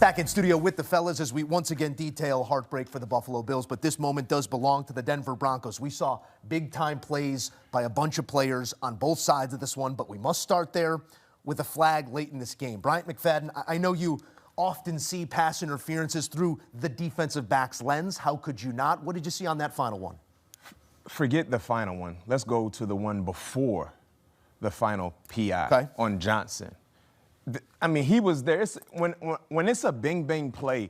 Back in studio with the fellas as we once again detail heartbreak for the Buffalo Bills, but this moment does belong to the Denver Broncos. We saw big-time plays by a bunch of players on both sides of this one, but we must start there with a flag late in this game. Bryant McFadden, I know you often see pass interferences through the defensive back's lens. How could you not? What did you see on that final one? Forget the final one. Let's go to the one before the final PI on Johnson. I mean, he was there. When it's a bang-bang play,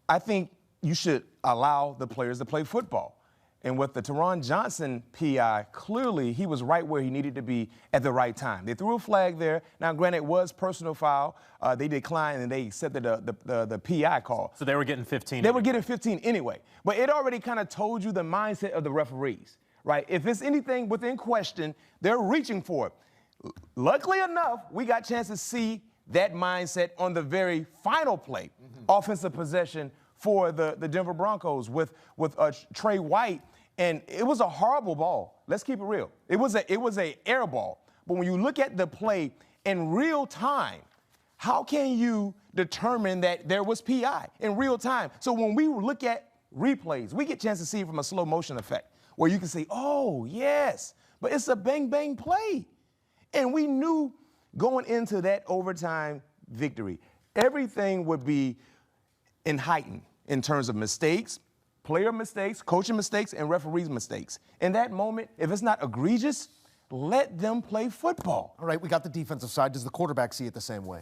I think you should allow the players to play football. And with the Teron Johnson PI, clearly he was right where he needed to be at the right time. They threw a flag there. Now, granted, it was personal foul. They declined and they accepted the PI call. So they were getting 15. They were getting 15 anyway. But it already kind of told you the mindset of the referees, right? If it's anything within question, they're reaching for it. Luckily enough, we got a chance to see that mindset on the very final play, offensive possession for the Denver Broncos with Trey White. And it was a horrible ball. Let's keep it real. It was a air ball. But when you look at the play in real time, how can you determine that there was PI in real time? So when we look at replays, we get a chance to see it from a slow motion effect where you can say, oh, yes, but it's a bang-bang play. And we knew going into that overtime victory, everything would be heightened in terms of mistakes, player mistakes, coaching mistakes, and referees mistakes. In that moment, if it's not egregious, let them play football. All right, we got the defensive side. Does the quarterback see it the same way?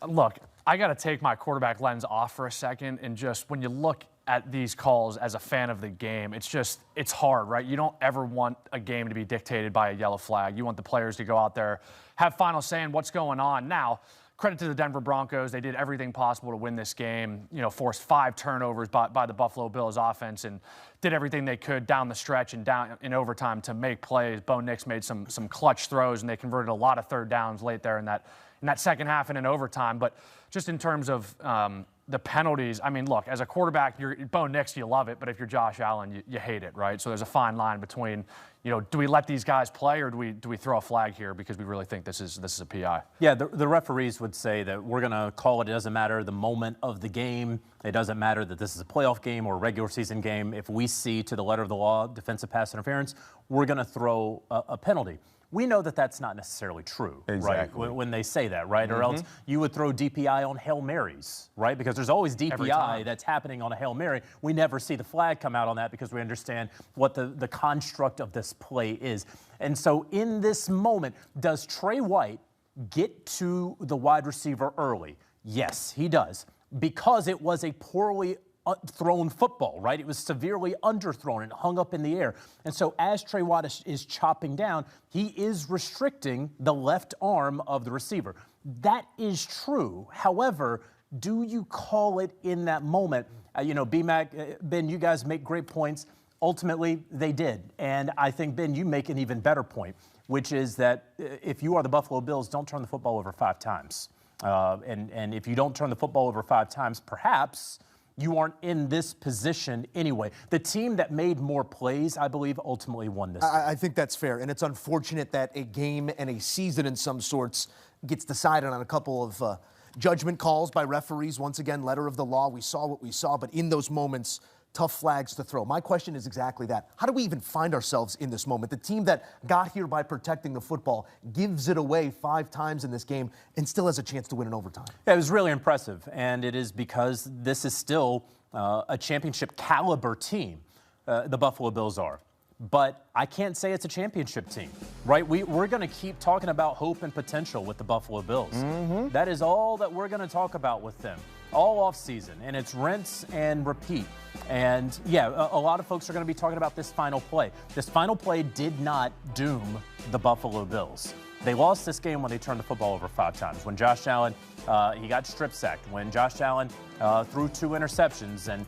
Look, I got to take my quarterback lens off for a second, and just when you look at these calls as a fan of the game, it's hard, right? You don't ever want a game to be dictated by a yellow flag. You want the players to go out there, have final say in what's going on. Now, credit to the Denver Broncos. They did everything possible to win this game, forced 5 turnovers by the Buffalo Bills offense and did everything they could down the stretch and down in overtime to make plays. Bo Nix made some clutch throws, and they converted a lot of third downs late there in that second half and in overtime. But just in terms of the penalties, I mean, look, as a quarterback, you're Bo Nix, you love it, but if you're Josh Allen, you hate it, right? So there's a fine line between, do we let these guys play or do we throw a flag here because we really think this is a PI? Yeah, the referees would say that we're going to call it. It doesn't matter the moment of the game. It doesn't matter that this is a playoff game or a regular season game. If we see to the letter of the law defensive pass interference, we're going to throw a penalty. We know that that's not necessarily true, right? When they say that, right? Or else you would throw DPI on Hail Marys, right? Because there's always DPI that's happening on a Hail Mary. We never see the flag come out on that because we understand what the construct of this play is. And so in this moment, does Trey White get to the wide receiver early? Yes, he does. Because it was a poorly thrown football, right? It was severely underthrown and hung up in the air. And so as Trey White is chopping down, he is restricting the left arm of the receiver. That is true. However, do you call it in that moment? B-Mac, Ben, you guys make great points. Ultimately, they did. And I think, Ben, you make an even better point, which is that if you are the Buffalo Bills, don't turn the football over 5 times. And if you don't turn the football over 5 times, perhaps you aren't in this position anyway. The team that made more plays, I believe, ultimately won this. I think that's fair, and it's unfortunate that a game and a season in some sorts gets decided on a couple of judgment calls by referees. Once again, letter of the law, we saw what we saw, but in those moments, tough flags to throw. My question is exactly that. How do we even find ourselves in this moment? The team that got here by protecting the football gives it away 5 times in this game and still has a chance to win in overtime. Yeah, it was really impressive, and it is because this is still a championship caliber team, the Buffalo Bills are. But I can't say it's a championship team, right? We're going to keep talking about hope and potential with the Buffalo Bills. That is all that we're going to talk about with them all off season, and it's rinse and repeat. And yeah, a lot of folks are going to be talking about this final play. This final play did not doom the Buffalo Bills. They lost this game when they turned the football over 5 times. When Josh Allen, he got strip sacked. When Josh Allen threw 2 interceptions and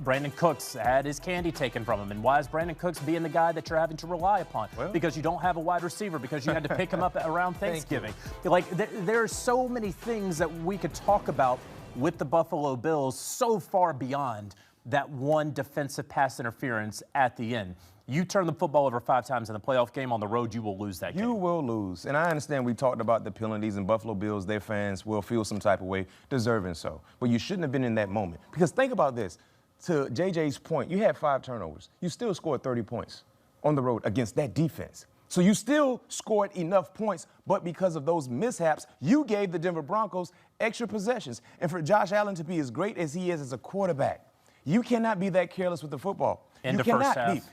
Brandon Cooks had his candy taken from him. And why is Brandon Cooks being the guy that you're having to rely upon? Well, because you don't have a wide receiver, because you had to pick him up around Thanksgiving. Like, there are so many things that we could talk about with the Buffalo Bills so far beyond that one defensive pass interference at the end. You turn the football over 5 times in the playoff game on the road, you will lose that game. You will lose. And I understand we talked about the penalties, and Buffalo Bills, their fans will feel some type of way, deserving so. But you shouldn't have been in that moment. Because think about this. To JJ's point, you had 5 turnovers. You still scored 30 points on the road against that defense. So you still scored enough points, but because of those mishaps, you gave the Denver Broncos extra possessions. And for Josh Allen to be as great as he is as a quarterback, you cannot be that careless with the football. In the first half.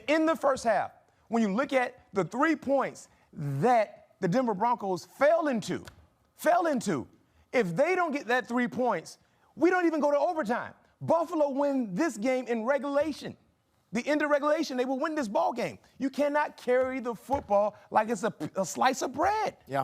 In the first half, when you look at the 3 points that the Denver Broncos fell into, if they don't get that 3 points, we don't even go to overtime. Buffalo win this game in regulation. The end of regulation, they will win this ball game. You cannot carry the football like it's a slice of bread. Yeah.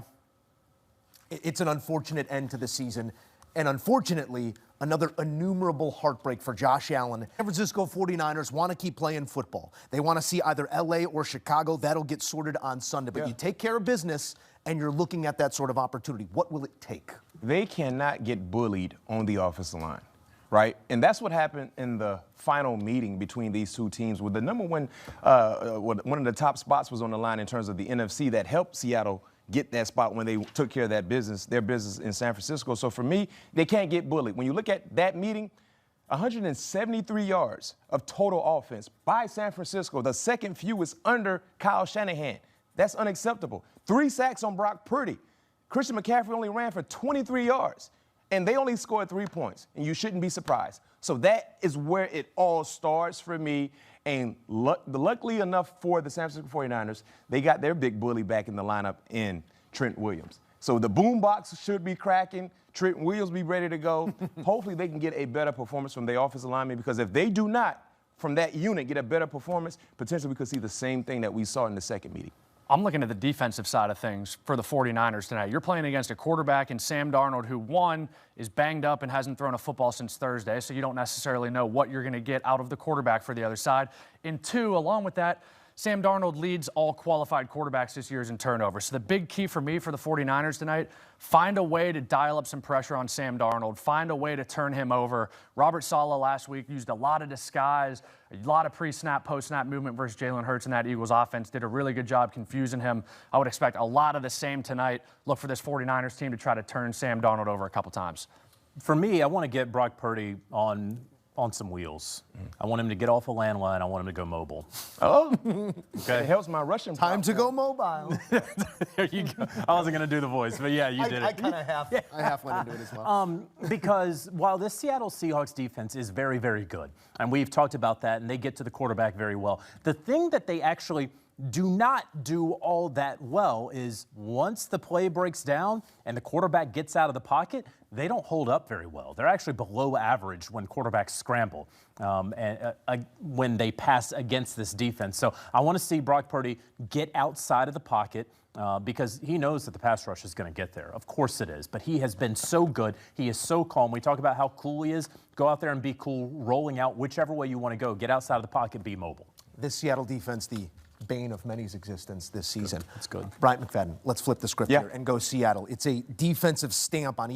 It's an unfortunate end to the season. And unfortunately, another innumerable heartbreak for Josh Allen. San Francisco 49ers want to keep playing football. They want to see either LA or Chicago. That'll get sorted on Sunday. But you take care of business, and you're looking at that sort of opportunity. What will it take? They cannot get bullied on the offensive line, right? And that's what happened in the final meeting between these two teams, where the number one of the top spots was on the line in terms of the NFC that helped Seattle get that spot when they took care of their business in San Francisco. So for me, they can't get bullied. When you look at that meeting, 173 yards of total offense by San Francisco, the second fewest under Kyle Shanahan. That's unacceptable. 3 sacks on Brock Purdy. Christian McCaffrey only ran for 23 yards, and they only scored 3 points, and you shouldn't be surprised. So that is where it all starts for me. And luckily enough for the San Francisco 49ers, they got their big bully back in the lineup in Trent Williams. So the boombox should be cracking. Trent Williams be ready to go. Hopefully they can get a better performance from their offensive linemen, because if they do not, from that unit, get a better performance, potentially we could see the same thing that we saw in the second meeting. I'm looking at the defensive side of things for the 49ers tonight. You're playing against a quarterback in Sam Darnold who, 1, is banged up and hasn't thrown a football since Thursday, so you don't necessarily know what you're going to get out of the quarterback for the other side. And 2, along with that, Sam Darnold leads all qualified quarterbacks this year in turnovers. So the big key for me for the 49ers tonight, find a way to dial up some pressure on Sam Darnold. Find a way to turn him over. Robert Saleh last week used a lot of disguise, a lot of pre-snap, post-snap movement versus Jalen Hurts in that Eagles offense. Did a really good job confusing him. I would expect a lot of the same tonight. Look for this 49ers team to try to turn Sam Darnold over a couple times. For me, I want to get Brock Purdy on some wheels. I want him to get off a landline. I want him to go mobile. Oh, okay. It helps my rushing. Time to go mobile. There you go. I wasn't going to do the voice, but yeah, you did it. I kind of half went into it as well. Because while the Seattle Seahawks defense is very, very good, and we've talked about that, and they get to the quarterback very well, the thing that they actually do not do all that well is once the play breaks down and the quarterback gets out of the pocket, they don't hold up very well. They're actually below average when quarterbacks scramble and when they pass against this defense. So I want to see Brock Purdy get outside of the pocket because he knows that the pass rush is going to get there. Of course it is, but he has been so good. He is so calm. We talk about how cool he is. Go out there and be cool, rolling out whichever way you want to go. Get outside of the pocket, be mobile. This Seattle defense, the bane of many's existence this season. That's good. Bryant McFadden, let's flip the script here and go Seattle. It's a defensive stamp on